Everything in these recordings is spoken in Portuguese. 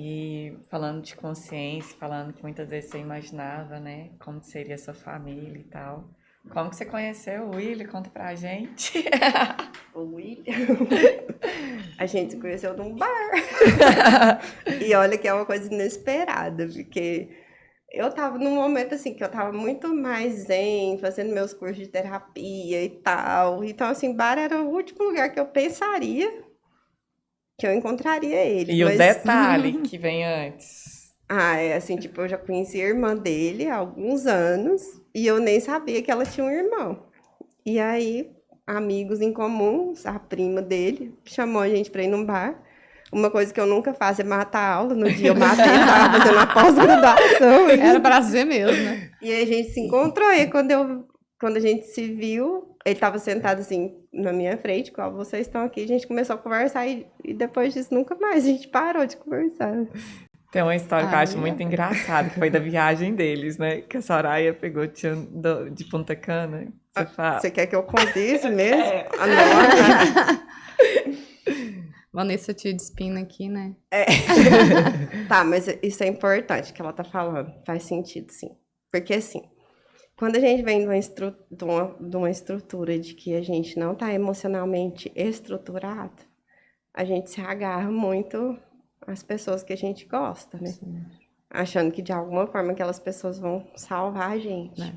E falando de consciência, falando que muitas vezes você imaginava, né, como seria a sua família e tal. Como que você conheceu o William? Conta pra gente. O William, a gente se conheceu num bar. E olha que é uma coisa inesperada, porque eu tava num momento assim que eu tava muito mais zen, fazendo meus cursos de terapia e tal. Então, assim, bar era o último lugar que eu pensaria que eu encontraria ele. E o Mas, detalhe que vem antes. é assim, tipo, eu já conheci a irmã dele há alguns anos e eu nem sabia que ela tinha um irmão. E aí, amigos em comuns, a prima dele chamou a gente pra ir num bar. Uma coisa que eu nunca faço é matar a aula. No dia eu matei, eu tava fazendo a pós-graduação. Era pra ser mesmo, né? E aí a gente se encontrou. E aí quando a gente se viu, ele tava sentado assim na minha frente, igual vocês estão aqui. A gente começou a conversar e depois disso nunca mais a gente parou de conversar. Tem uma história que eu acho muito engraçada, que foi da viagem deles, né? Que a Soraya pegou de Punta Cana. Você fala. Você quer que eu conte isso mesmo? Anota. Vanessa tia de espina aqui, né? Tá, mas isso é importante que ela tá falando. Faz sentido, sim. Porque, assim, quando a gente vem de uma estrutura de que a gente não tá emocionalmente estruturado, a gente se agarra muito às pessoas que a gente gosta, né? Sim. Achando que, de alguma forma, aquelas pessoas vão salvar a gente. É.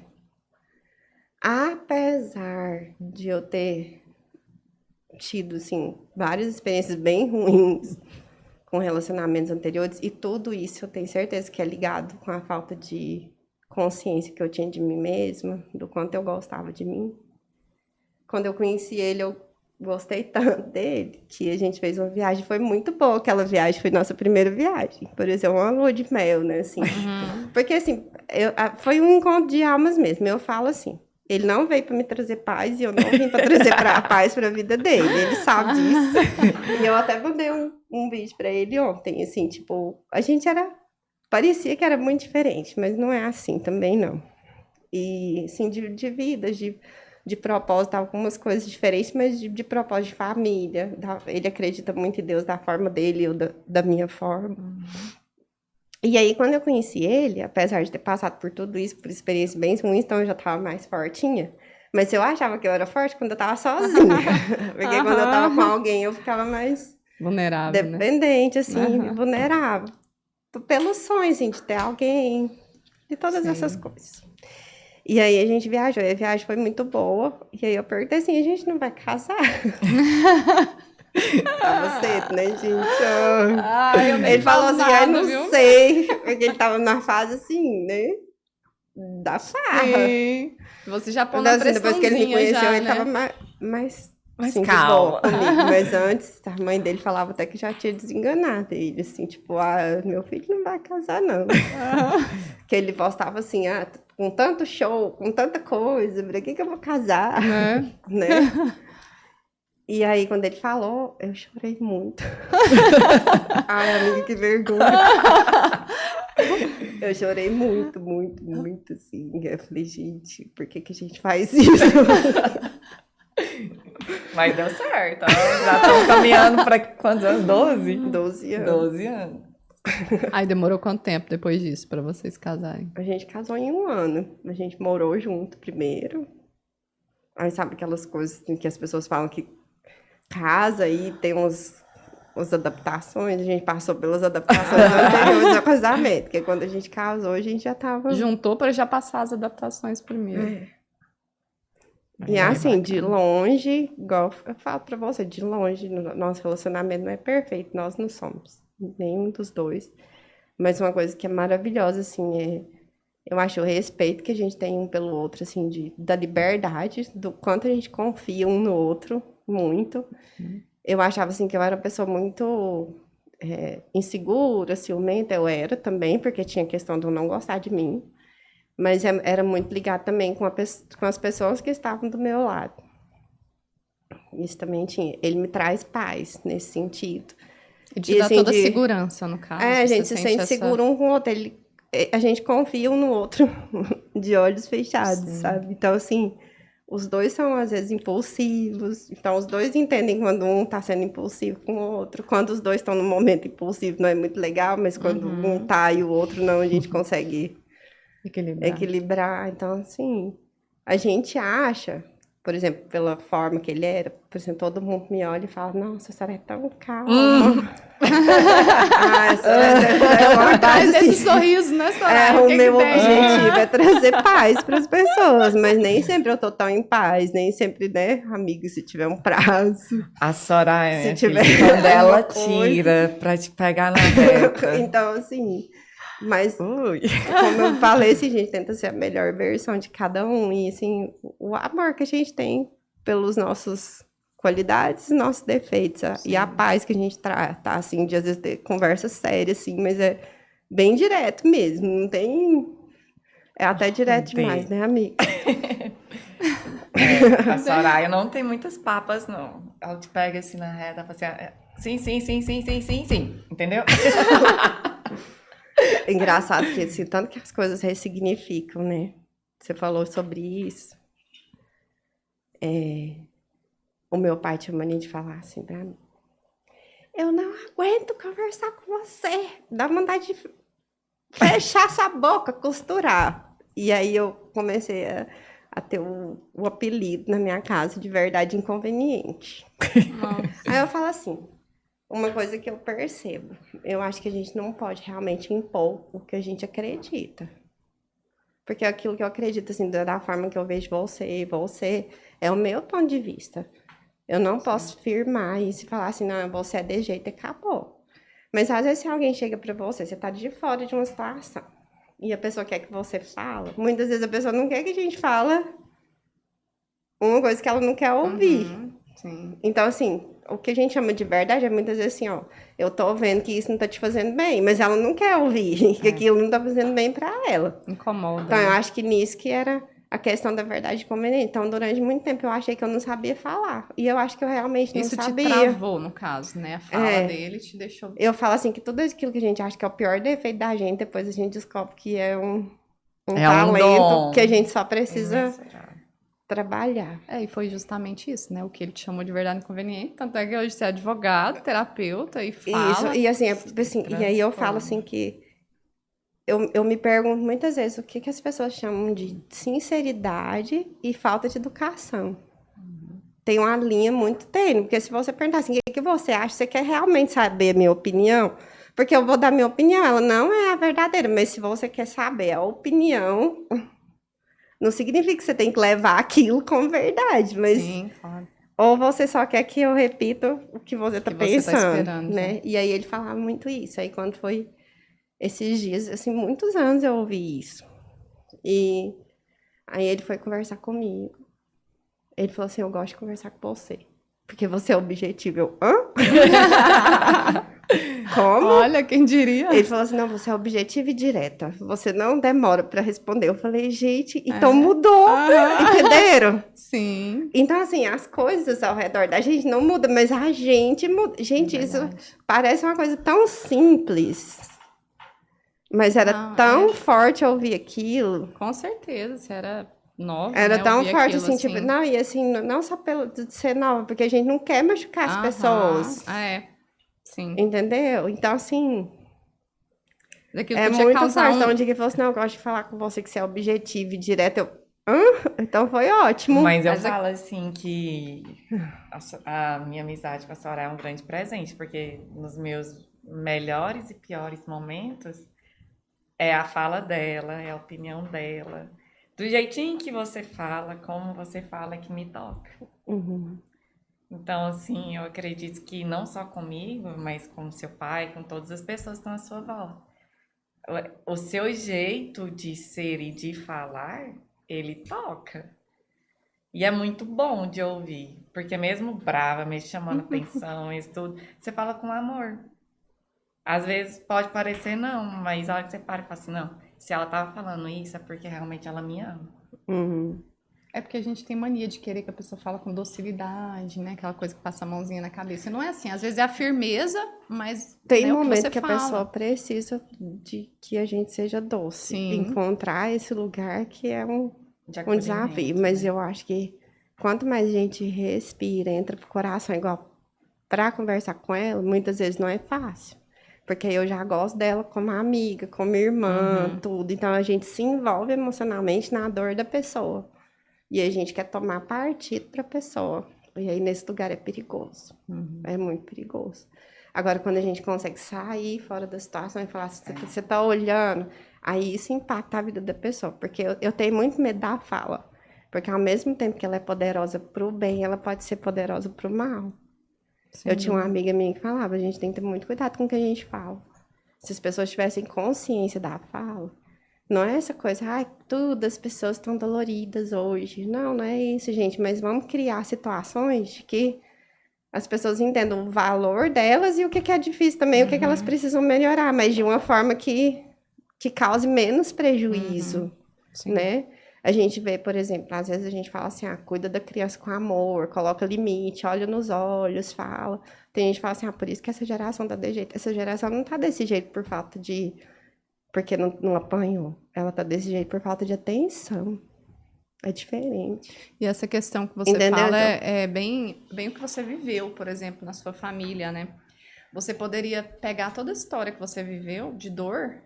Apesar de eu ter tido, assim, várias experiências bem ruins com relacionamentos anteriores, e tudo isso eu tenho certeza que é ligado com a falta de consciência que eu tinha de mim mesma, do quanto eu gostava de mim. Quando eu conheci ele, eu gostei tanto dele, que a gente fez uma viagem, foi muito boa aquela viagem, foi nossa primeira viagem, por exemplo, uma lua de mel, né, assim. Porque, assim, foi um encontro de almas mesmo, eu falo assim, ele não veio para me trazer paz e eu não vim para trazer paz para a vida dele. Ele sabe disso. E eu até mandei um vídeo para ele ontem, assim, tipo, a gente parecia que era muito diferente, mas não é assim também, não. E, assim, de vida, de propósito, algumas coisas diferentes, mas de propósito de família. Ele acredita muito em Deus da forma dele, eu da minha forma. E aí, quando eu conheci ele, apesar de ter passado por tudo isso, por experiências bem ruins, então eu já tava mais fortinha. Mas eu achava que eu era forte quando eu tava sozinha. Porque quando eu tava com alguém, eu ficava mais vulnerável, dependente, assim, vulnerável. Pelo sonho, assim, de ter alguém, de todas essas coisas. E aí a gente viajou, e a viagem foi muito boa. E aí eu perguntei assim, a gente não vai casar? Tava cedo, né, gente? Ele falou assim, ai, não sei. Porque ele tava na fase assim, né? Da farra. Sim. Você já põe na pressãozinha. Depois que ele me conheceu, já, ele né? tava mais assim, calma. De boa comigo. Mas antes, a mãe dele falava até que já tinha desenganado ele. Assim, tipo, meu filho não vai casar, não. Que ele postava assim, com tanto show, com tanta coisa, pra que eu vou casar? Né? E aí, quando ele falou, eu chorei muito. Ai, amiga, que vergonha. Eu chorei muito, muito, muito, assim. Eu falei, gente, por que a gente faz isso? Mas deu certo, ó. Já estão caminhando para quantos anos? 12? 12 anos. 12 anos. Aí demorou quanto tempo depois disso pra vocês casarem? A gente casou em 1 ano. A gente morou junto primeiro. Aí sabe aquelas coisas que as pessoas falam que casa e tem umas adaptações, a gente passou pelas adaptações anteriores ao casamento, porque quando a gente casou, a gente já tava... Juntou pra já passar as adaptações primeiro. E assim, de longe, igual eu falo pra você, de longe, nosso relacionamento não é perfeito, nós não somos, nenhum dos dois. Mas uma coisa que é maravilhosa, assim, eu acho o respeito que a gente tem um pelo outro, assim, da liberdade, do quanto a gente confia um no outro, muito. Eu achava, assim, que eu era uma pessoa muito insegura, ciumenta, eu era também, porque tinha a questão de eu não gostar de mim. Mas era muito ligado também com as pessoas que estavam do meu lado. Isso também tinha. Ele me traz paz nesse sentido. E te dá assim, toda a segurança, no caso. A gente se sente seguro um com o outro. A gente confia um no outro de olhos fechados, sabe? Então, assim, os dois são, às vezes, impulsivos. Então, os dois entendem quando um tá sendo impulsivo com o outro. Quando os dois estão num momento impulsivo, não é muito legal, mas quando um tá e o outro não, a gente consegue equilibrar. Então, assim, a gente acha, por exemplo, pela forma que ele era, por exemplo, todo mundo me olha e fala, nossa, a senhora é tão calma. A senhora é uma Traz base, assim, esse sorriso, né, Soraya? o que meu que tem? objetivo é trazer paz para as pessoas, mas nem sempre eu tô tão em paz, nem sempre, né, amigo, se tiver um prazo. A Soraya, Se minha tiver filha, quando ela alguma coisa. tira pra te pegar na reta. Então, assim, mas Ui. como eu falei, assim, a gente tenta ser a melhor versão de cada um. E, assim, o amor que a gente tem pelos nossos qualidades e nossos defeitos. E a paz que a gente tá, assim, de às vezes ter conversa séria, assim, mas é bem direto mesmo. Não tem... É até direto demais, né, amiga? A Soraya não tem muitas papas, não. Ela te pega assim na reta, fala assim, sim, sim, sim, sim, sim, sim, sim. Entendeu? É engraçado que, assim, tanto que as coisas ressignificam, né? Você falou sobre isso. O meu pai tinha mania de falar assim pra mim. Eu não aguento conversar com você. Dá vontade de fechar sua boca, costurar. E aí eu comecei a ter o apelido na minha casa de verdade inconveniente. Aí eu falo assim, uma coisa que eu percebo, eu acho que a gente não pode realmente impor o que a gente acredita. Porque aquilo que eu acredito, assim, da forma que eu vejo você é o meu ponto de vista. Eu não posso firmar isso e falar assim, não, você é de jeito e acabou. Mas às vezes se alguém chega pra você tá de fora de uma situação, e a pessoa quer que você fale, muitas vezes a pessoa não quer que a gente fale uma coisa que ela não quer ouvir. Sim. Então, assim, o que a gente chama de verdade é muitas vezes assim, ó, eu tô vendo que isso não tá te fazendo bem, mas ela não quer ouvir, que aquilo não tá fazendo bem pra ela. Incomoda. Então, eu né? acho que nisso que era a questão da verdade conveniente. Então, durante muito tempo, eu achei que eu não sabia falar. E eu acho que eu realmente não Isso te sabia. travou, no caso, né? A fala dele te deixou... Eu falo assim, que tudo aquilo que a gente acha que é o pior defeito da gente, depois a gente descobre que é um É um talento dom. que a gente só precisa Imensurável. trabalhar. E foi justamente isso, né? O que ele te chamou de verdade inconveniente. Tanto é que hoje você é advogado, terapeuta e fala. Isso, e assim, e aí eu falo assim que eu me pergunto muitas vezes o que as pessoas chamam de sinceridade e falta de educação. Tem uma linha muito tênue, porque se você perguntar assim, o que você acha, você quer realmente saber a minha opinião? Porque eu vou dar minha opinião, ela não é a verdadeira, mas se você quer saber a opinião, não significa que você tem que levar aquilo como verdade, mas Sim, claro. ou você só quer que eu repita o que você tá Que você tá pensando, esperando, né? E aí ele falava muito isso. Aí quando foi esses dias, assim, muitos anos eu ouvi isso. E aí ele foi conversar comigo. Ele falou assim, eu gosto de conversar com você. Porque você é objetivo. Eu, hã? Como? Olha, quem diria? Ele falou assim, não, você é objetiva e direta. Você não demora pra responder. Eu falei, gente, então mudou. Entenderam? Sim. Então, assim, as coisas ao redor da gente não mudam, mas a gente muda. Gente, isso parece uma coisa tão simples. Mas era tão forte ouvir aquilo. Com certeza, você era nova, Era né? tão Ouvir forte, aquilo, assim, tipo, não, e assim, não só pelo de ser nova, porque a gente não quer machucar as pessoas. Sim. Entendeu? Então, assim, Daquilo é podia muito causar forte. Então, um dia que ele falou assim, não, eu gosto de falar com você que você é objetivo e direto. Eu, hã? Então foi ótimo. Mas eu falo assim que a minha amizade com a Soraya é um grande presente, porque nos meus melhores e piores momentos é a fala dela, é a opinião dela. Do jeitinho que você fala, como você fala, que me toca. Uhum. Então, assim, eu acredito que não só comigo, mas com seu pai, com todas as pessoas que estão à sua volta. O seu jeito de ser e de falar, ele toca. E é muito bom de ouvir, porque mesmo brava, mesmo chamando atenção, isso tudo, você fala com amor. Às vezes pode parecer não, mas a hora que você para e fala assim, não, se ela tava falando isso é porque realmente ela me ama. Uhum. É porque a gente tem mania de querer que a pessoa fala com docilidade, né? Aquela coisa que passa a mãozinha na cabeça. Não é assim. Às vezes é a firmeza, mas Tem é o que momento você que a fala. pessoa precisa de que a gente seja doce. Sim. Encontrar esse lugar que é um De desafio. acolhimento, Mas né? eu acho que quanto mais a gente respira, entra pro coração, igual pra conversar com ela, muitas vezes não é fácil. Porque eu já gosto dela como amiga, como irmã, tudo. Então a gente se envolve emocionalmente na dor da pessoa. E a gente quer tomar partido pra pessoa. E aí nesse lugar é perigoso. É muito perigoso. Agora, quando a gente consegue sair fora da situação e falar, você tá olhando, aí isso impacta a vida da pessoa. Porque eu tenho muito medo da fala. Porque ao mesmo tempo que ela é poderosa pro bem, ela pode ser poderosa pro mal. Sem Eu tinha uma dúvida. amiga minha que falava, a gente tem que ter muito cuidado com o que a gente fala. Se as pessoas tivessem consciência da fala, não é essa coisa, ai, tudo as pessoas estão doloridas hoje. Não, não é isso, gente, mas vamos criar situações de que as pessoas entendam o valor delas e o que que é difícil também, o que que elas precisam melhorar, mas de uma forma que cause menos prejuízo, Sim. né? A gente vê, por exemplo, às vezes a gente fala assim, cuida da criança com amor, coloca limite, olha nos olhos, fala. Tem gente que fala assim, por isso que essa geração tá desse jeito. Essa geração não tá desse jeito por falta de... porque não apanhou. Ela tá desse jeito por falta de atenção. É diferente. E essa questão que você Entendeu? fala Então, é bem o que você viveu, por exemplo, na sua família, né? Você poderia pegar toda a história que você viveu de dor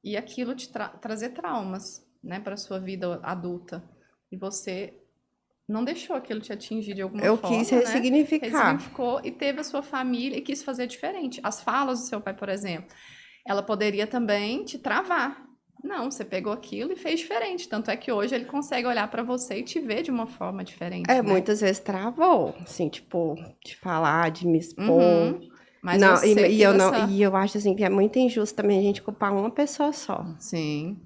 e aquilo te trazer traumas, né, para sua vida adulta. E você não deixou aquilo te atingir de alguma eu quis forma, né? ressignificar. Ressignificou e teve a sua família e quis fazer diferente. As falas do seu pai, por exemplo, ela poderia também te travar. Não, você pegou aquilo e fez diferente. Tanto é que hoje ele consegue olhar pra você e te ver de uma forma diferente, né? Muitas vezes travou, assim, tipo, de falar, de me expor. Uhum. Mas Não, você e quis eu não, essa. e eu acho assim que é muito injusto também a gente culpar uma pessoa só. Sim.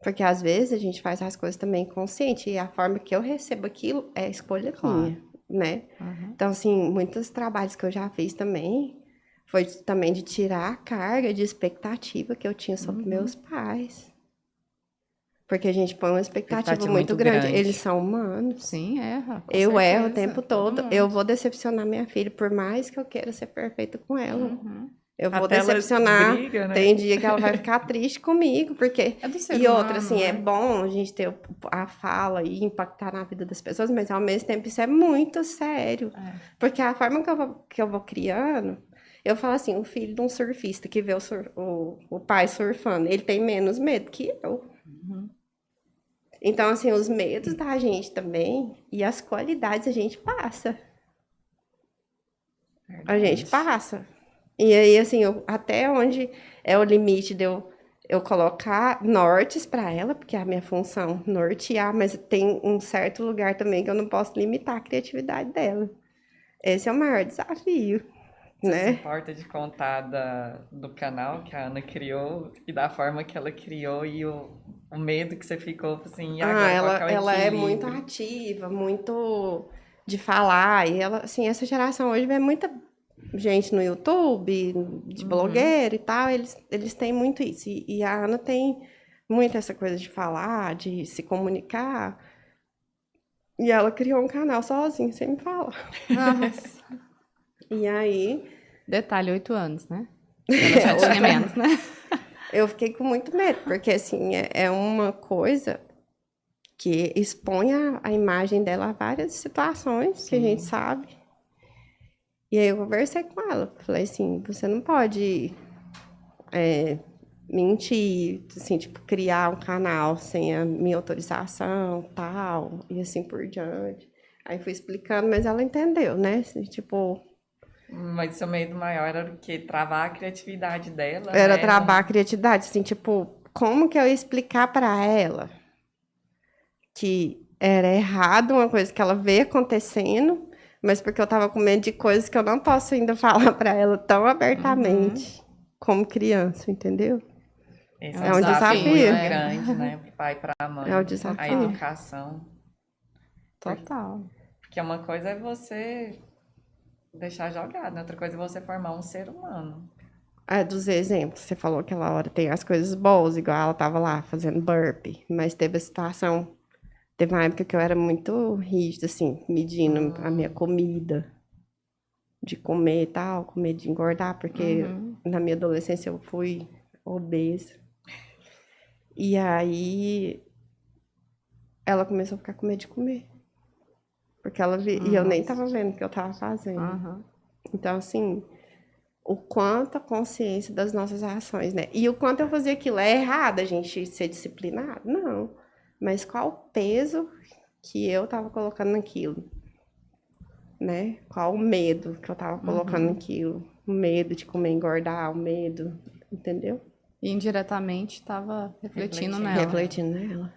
Porque às vezes a gente faz as coisas também consciente e a forma que eu recebo aquilo é escolha Claro. minha, né? Uhum. Então, assim, muitos trabalhos que eu já fiz também foi também de tirar a carga de expectativa que eu tinha sobre meus pais. Porque a gente põe uma expectativa Expectativa muito muito grande. Eles grande. são humanos. Sim, erra, com Eu erro o certeza. tempo Todo todo. Eu mundo. vou decepcionar minha filha, por mais que eu queira ser perfeita com ela. Uhum. Eu vou Até elas decepcionar. brigam, né? Tem dia que ela vai ficar triste comigo, porque. É do ser E outra, humano, assim, é né? bom a gente ter a fala e impactar na vida das pessoas, mas ao mesmo tempo isso é muito sério. É. Porque a forma que eu vou criando, eu falo assim: o filho de um surfista que vê o pai surfando, ele tem menos medo que eu. Então, assim, os medos da gente também e as qualidades a gente passa. A gente passa. E aí, assim, até onde é o limite de eu colocar nortes para ela, porque é a minha função nortear, mas tem um certo lugar também que eu não posso limitar a criatividade dela. Esse é o maior desafio, Você se né? importa de contar do canal que a Ana criou e da forma que ela criou e o medo que você ficou, assim, e agora qual que é o Ela é muito equilíbrio? ativa, muito de falar, e ela, assim, essa geração hoje vê muita gente no YouTube, de blogueiro e tal, eles têm muito isso. E a Ana tem muito essa coisa de falar, de se comunicar. E ela criou um canal sozinha, sem me falar. Nossa. E aí, Detalhe, 8 anos, né? Ela já tinha menos, né? eu fiquei com muito medo, porque assim, é uma coisa que expõe a imagem dela a várias situações que a gente sabe. E aí eu conversei com ela, falei assim, você não pode mentir, assim, tipo, criar um canal sem a minha autorização, tal, e assim por diante. Aí fui explicando, mas ela entendeu, né? Assim, tipo, Mas seu medo maior era o quê? Travar a criatividade dela, era né? trabalhar a criatividade, assim, tipo, como que eu ia explicar pra ela que era errado uma coisa que ela vê acontecendo, mas porque eu tava com medo de coisas que eu não posso ainda falar pra ela tão abertamente como criança, entendeu? Esse é É um É um desafio desafio. muito é. grande, né? Pro pai e pra É o mãe. A desafio. educação. Total. Porque uma coisa é você deixar jogado, né? Outra coisa é você formar um ser humano. Dos exemplos, você falou aquela hora, tem as coisas boas, igual ela tava lá fazendo burpee, mas teve a situação, teve uma época que eu era muito rígida, assim, medindo a minha comida, de comer e tal, com medo de engordar, porque na minha adolescência eu fui obesa. E aí ela começou a ficar com medo de comer. Porque ela e eu nem Nossa. tava vendo o que eu tava fazendo. Aham. Então, assim, o quanto a consciência das nossas ações, né? E o quanto eu fazia aquilo. É errado a gente ser disciplinado? Não. Mas qual o peso que eu tava colocando naquilo, né? Qual o medo que eu tava colocando naquilo? O medo de comer, engordar, o medo, entendeu? E indiretamente estava refletindo Refletindo. nela. Refletindo nela.